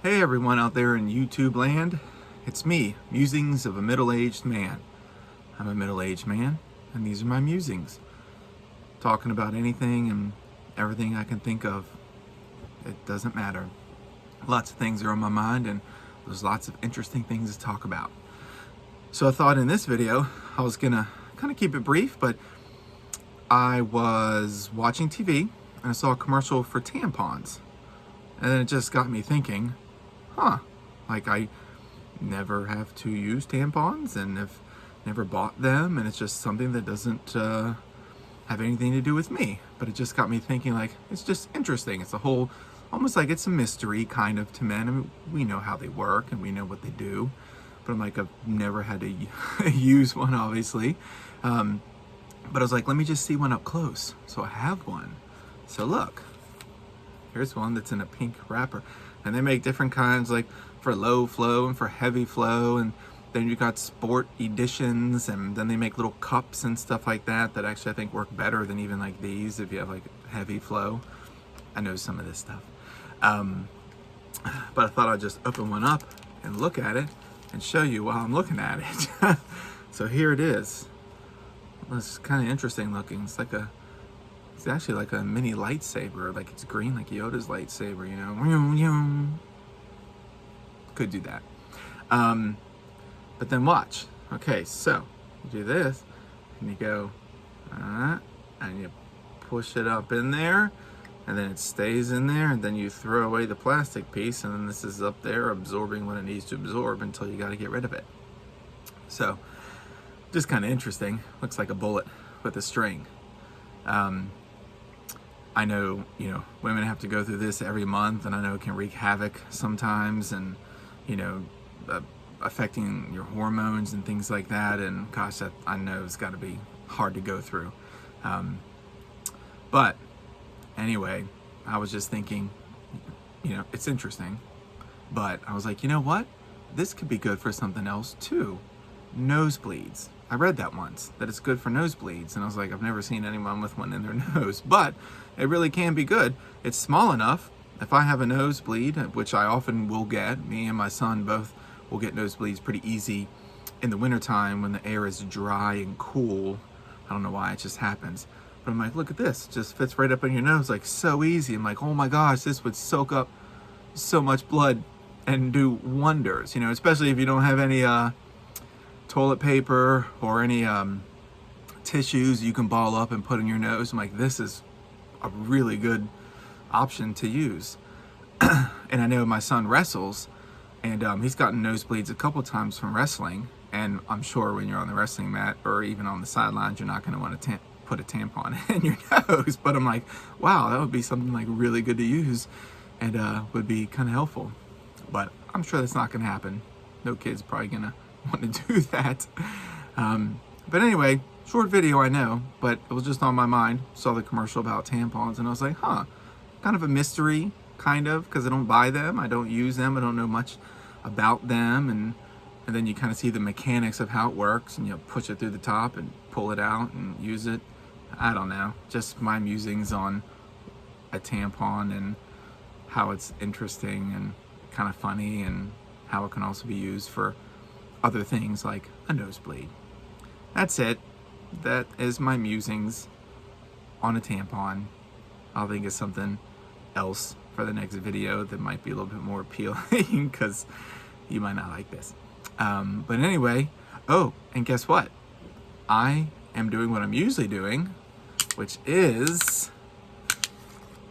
Hey everyone out there in YouTube land, it's me, Musings of a Middle-Aged Man. I'm a middle-aged man, and these are my musings. Talking about anything and everything I can think of. It doesn't matter. Lots of things are on my mind, and there's lots of interesting things to talk about. So I thought in this video, I was gonna kind of keep it brief, but I was watching TV, and I saw a commercial for tampons. And then it just got me thinking, like I never have to use tampons and have never bought them, and it's just something that doesn't have anything to do with me. But it just got me thinking, like, it's just interesting. It's a whole, almost like it's a mystery kind of to men. I mean, we know how they work and we know what they do, but I'm like, I've never had to use one, obviously. But I was like, let me just see one up close. So I have one. So look, here's one that's in a pink wrapper. And they make different kinds, like for low flow and for heavy flow, and then you got sport editions, and then they make little cups and stuff like that that actually I think work better than even like these if you have like heavy flow. I know some of this stuff. But I thought I'd just open one up and look at it and show you while I'm looking at it. So here it is. It's kind of interesting looking. It's actually like a mini lightsaber, like it's green like Yoda's lightsaber, you know. Could do that. But then watch. Okay, so you do this, and you go, and you push it up in there, and then it stays in there, and then you throw away the plastic piece, and then this is up there absorbing what it needs to absorb until you got to get rid of it. So, just kind of interesting. Looks like a bullet with a string. I know, women have to go through this every month, and I know it can wreak havoc sometimes, and, affecting your hormones and things like that. And gosh, that I know it's got to be hard to go through. But anyway, I was just thinking, it's interesting, but I was like, you know what? This could be good for something else too. Nosebleeds. I read that once, that it's good for nosebleeds, and I was like, I've never seen anyone with one in their nose, but it really can be good. It's small enough. If I have a nosebleed, which I often will get, me and my son both will get nosebleeds pretty easy in the wintertime when the air is dry and cool. I don't know why, it just happens. But I'm like, look at this, it just fits right up in your nose, like so easy. I'm like, oh my gosh, this would soak up so much blood and do wonders, especially if you don't have any toilet paper or any tissues you can ball up and put in your nose. I'm like, this is a really good option to use. And I know my son wrestles, and he's gotten nosebleeds a couple times from wrestling, and I'm sure when you're on the wrestling mat or even on the sidelines, you're not going to want to put a tampon in your nose. But I'm like, wow, that would be something like really good to use, and would be kind of helpful. But I'm sure that's not going to happen. No kid's probably going to want to do that. But anyway, short video, I know, but it was just on my mind. Saw the commercial about tampons, and I was like, kind of a mystery, kind of, because I don't buy them, I don't use them, I don't know much about them, and then you kind of see the mechanics of how it works, and you push it through the top and pull it out and use it. I don't know, just my musings on a tampon and how it's interesting and kind of funny, and how it can also be used for other things like a nosebleed. That's it. That is my musings on a tampon. I'll think of something else for the next video that might be a little bit more appealing, because you might not like this. But anyway, and guess what? I am doing what I'm usually doing, which is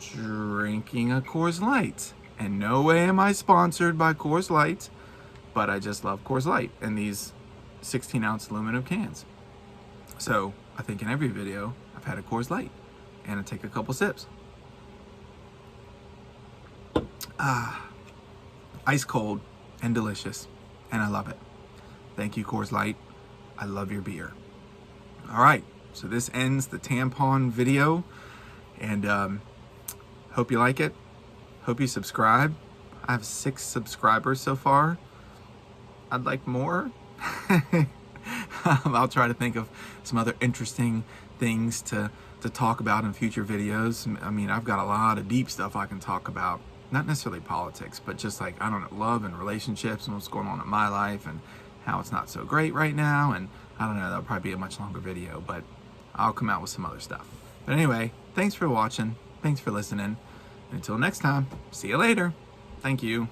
drinking a Coors Light. And no way am I sponsored by Coors Light, but I just love Coors Light in these 16-ounce aluminum cans. So I think in every video I've had a Coors Light, and I take a couple sips. Ice cold and delicious, and I love it. Thank you, Coors Light. I love your beer. All right, so this ends the tampon video, and hope you like it. Hope you subscribe. I have 6 subscribers so far. I'd like more. I'll try to think of some other interesting things to talk about in future videos. I mean, I've got a lot of deep stuff I can talk about, not necessarily politics, but just like, I don't know, love and relationships and what's going on in my life and how it's not so great right now. And I don't know, that'll probably be a much longer video, but I'll come out with some other stuff. But anyway, thanks for watching. Thanks for listening. And until next time, see you later. Thank you.